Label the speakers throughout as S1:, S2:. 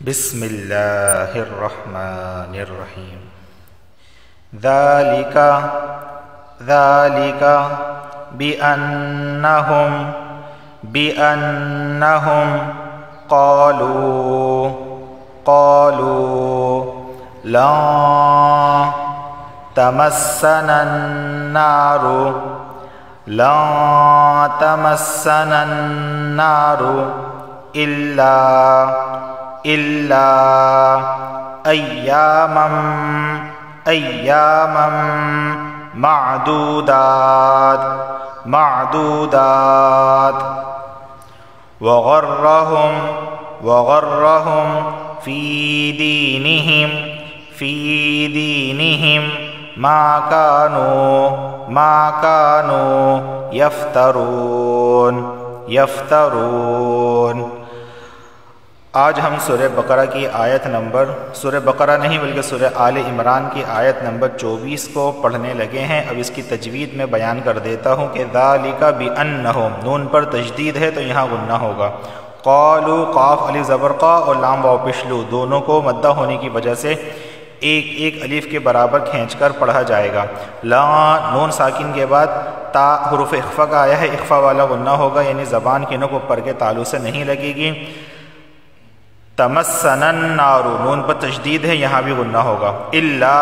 S1: بسم اللہ الرحمن الرحیم ذالک بأنہم قالوا لن تمسنا النار إلا أياما معدودات وغرهم في دينهم ما كانوا يفترون۔ آج ہم سورہ بقرہ کی آیت نمبر، سورہ بقرہ نہیں بلکہ سورہ آل عمران کی آیت نمبر 24 کو پڑھنے لگے ہیں۔ اب اس کی تجوید میں بیان کر دیتا ہوں کہ ذالک بأنہم، نون پر تشدید ہے تو یہاں غنہ ہوگا۔ قالوا، قاف الف زبر قا اور لام واو پشلو دونوں کو مدہ ہونے کی وجہ سے ایک ایک الف کے برابر کھینچ کر پڑھا جائے گا۔ لا، نون ساکن کے بعد تا حروف اخفا کا آیا ہے، اخفا والا غنہ ہوگا، یعنی زبان کی نوک اوپر کے تالو سے نہیں لگے گی۔ تمسنا النار، نون پر تشدید ہے، یہاں بھی غنہ ہوگا۔ الا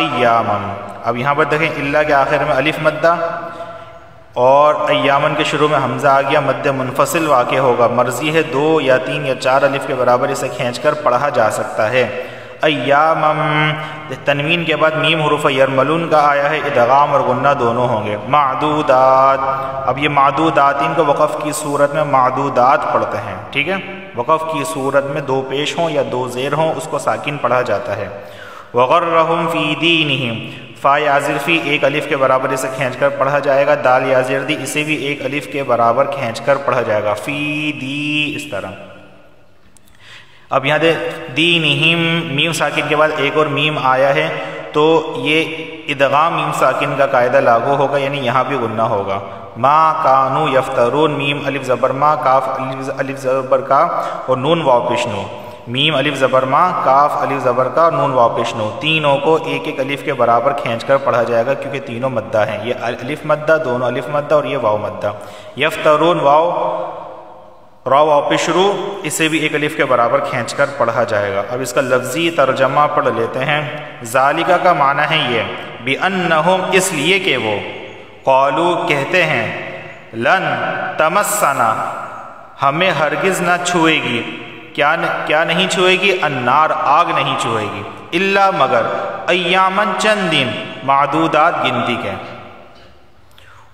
S1: ایاما، اب یہاں پر دیکھیں الا کے آخر میں الف مدہ اور ایامن کے شروع میں حمزہ آ گیا، مد منفصل واقع ہوگا۔ مرضی ہے 2 یا 3 یا 4 الف کے برابر اسے کھینچ کر پڑھا جا سکتا ہے۔ ایامم، تنوین کے بعد میم حروف یرملون کا آیا ہے، ادغام اور غنہ دونوں ہوں گے۔ معدودات، اب یہ معدودات ان کو وقف کی صورت میں معدودات پڑھتے ہیں، ٹھیک ہے، وقف کی صورت میں 2 پیش ہوں یا 2 زیر ہوں اس کو ساکن پڑھا جاتا ہے۔ وغرہم فی دینہم، فا یا زیر فی ایک الف کے برابر اسے کھینچ کر پڑھا جائے گا، دال یا زیر دی اسے بھی ایک الف کے برابر کھینچ کر پڑھا جائے گا، فی دی، اس طرح۔ اب یہاں دے دینہم، میم ساکن کے بعد ایک اور میم آیا ہے تو یہ ادغام میم ساکن کا قاعدہ لاگو ہوگا، یعنی یہاں بھی غنہ ہوگا۔ ما کانوا یفترون، میم الف زبر ما، کاف الف زبر کا اور نون واو پیش نو، میم الف زبر ما، کاف الف زبر کا، نون واو پیش نو، تینوں کو ایک ایک الف کے برابر کھینچ کر پڑھا جائے گا کیونکہ تینوں مدہ ہیں، یہ الف مدہ، دونوں الف مدہ اور یہ واو مدہ۔ یفترون، واو را واو پیش رو، اسے بھی ایک الف کے برابر کھینچ کر پڑھا جائے گا۔ اب اس کا لفظی ترجمہ پڑھ لیتے ہیں۔ ذالکہ کا معنی ہے یہ، بأنہم، اس لیے کہ وہ، قالو کہتے ہیں، لن تمسنا، ہمیں ہرگز نہ چھوئے گی، کیا نہیں چھوئے گی؟ النار، آگ نہیں چھوئے گی، الا مگر، ایامن، چند دن، معدودات، گنتی کے۔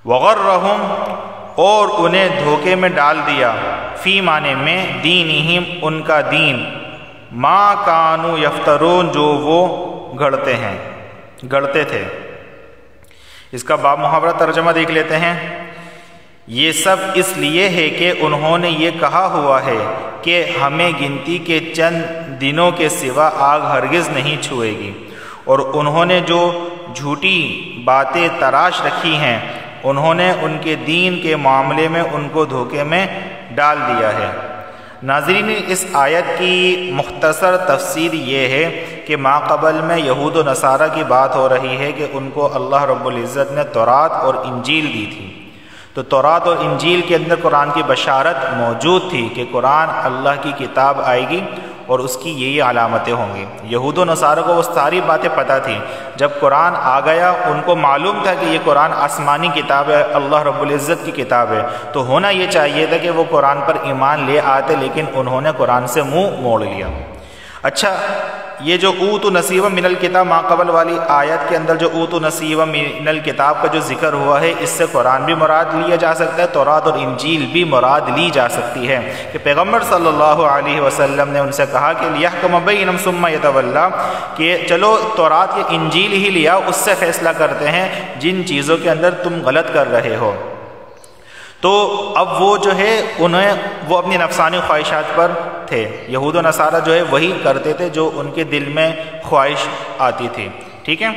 S1: وغرہم، اور انہیں دھوکے میں ڈال دیا، فی معنی میں، دینہم، ان کا دین، ما کانوا یفترون، جو وہ گھڑتے تھے۔ اس کا باب محاورہ ترجمہ دیکھ لیتے ہیں۔ یہ سب اس لیے ہے کہ انہوں نے یہ کہا ہوا ہے کہ ہمیں گنتی کے چند دنوں کے سوا آگ ہرگز نہیں چھوئے گی، اور انہوں نے جو جھوٹی باتیں تراش رکھی ہیں انہوں نے ان کے دین کے معاملے میں ان کو دھوکے میں ڈال دیا ہے۔ ناظرین، اس آیت کی مختصر تفسیر یہ ہے کہ ماقبل میں یہود و نصارہ کی بات ہو رہی ہے کہ ان کو اللہ رب العزت نے تورات اور انجیل دی تھی، تو تورات اور انجیل کے اندر قرآن کی بشارت موجود تھی کہ قرآن اللہ کی کتاب آئے گی اور اس کی یہی علامتیں ہوں گی۔ یہود و نصارہ کو وہ ساری باتیں پتہ تھیں، جب قرآن آ گیا ان کو معلوم تھا کہ یہ قرآن آسمانی کتاب ہے، اللہ رب العزت کی کتاب ہے، تو ہونا یہ چاہیے تھا کہ وہ قرآن پر ایمان لے آتے، لیکن انہوں نے قرآن سے منہ موڑ لیا۔ اچھا، یہ جو اوتوا نصیبا من الکتاب ماقبل والی آیت کے اندر جو اوتوا نصیبا من الکتاب کا جو ذکر ہوا ہے، اس سے قرآن بھی مراد لیا جا سکتا ہے، تورات اور انجیل بھی مراد لی جا سکتی ہے کہ پیغمبر صلی اللہ علیہ وسلم نے ان سے کہا کہ لیحکم بینہم ثم یتولی، کہ چلو تورات یا انجیل ہی لیا، اس سے فیصلہ کرتے ہیں جن چیزوں کے اندر تم غلط کر رہے ہو۔ تو اب وہ جو ہے وہ اپنی نفسانی خواہشات پر تھے، یہود و نصارہ جو ہے وہی کرتے تھے جو ان کے دل میں خواہش آتی تھی، ٹھیک ہے۔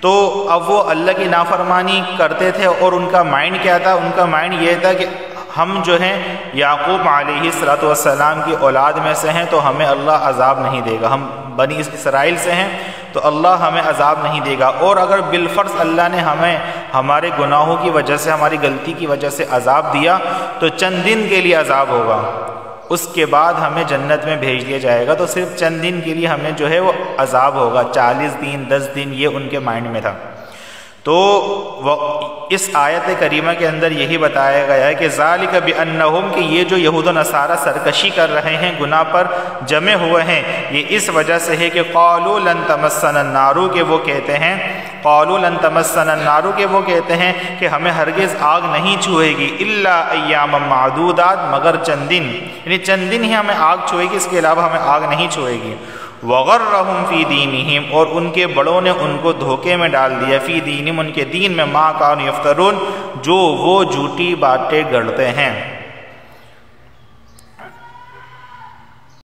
S1: تو اب وہ اللہ کی نافرمانی کرتے تھے اور ان کا مائنڈ کیا تھا؟ ان کا مائنڈ یہ تھا کہ ہم جو ہیں یعقوب علیہ السلام کی اولاد میں سے ہیں تو ہمیں اللہ عذاب نہیں دے گا، ہم بنی اسرائیل سے ہیں تو اللہ ہمیں عذاب نہیں دے گا، اور اگر بالفرض اللہ نے ہمیں ہمارے گناہوں کی وجہ سے، ہماری غلطی کی وجہ سے عذاب دیا تو چند دن کے لیے عذاب ہوگا، اس کے بعد ہمیں جنت میں بھیج دیا جائے گا، تو صرف چند دن کے لیے ہمیں جو ہے وہ عذاب ہوگا، 40 دن 10 دن یہ ان کے مائنڈ میں تھا۔ تو اس آیت کریمہ کے اندر یہی بتایا گیا ہے کہ ذالک بانہم، کہ یہ جو یہود و نصارہ سرکشی کر رہے ہیں، گناہ پر جمع ہوئے ہیں، یہ اس وجہ سے ہے کہ قالوا لن تمسنا النار، کہ وہ کہتے ہیں قالوا لن تمسنا النار، کہ وہ کہتے ہیں کہ ہمیں ہرگز آگ نہیں چھوئے گی، الا ایاما معدودات، مگر چند دن، یعنی چند دن ہی ہمیں آگ چھوئے گی، اس کے علاوہ ہمیں آگ نہیں چھوئے گی۔ وغرہم فی دینہم، اور ان کے بڑوں نے ان کو دھوکے میں ڈال دیا، فی دینہم، ان کے دین میں، ما کانوا یفترون، جو وہ جھوٹی باتیں گڑھتے ہیں۔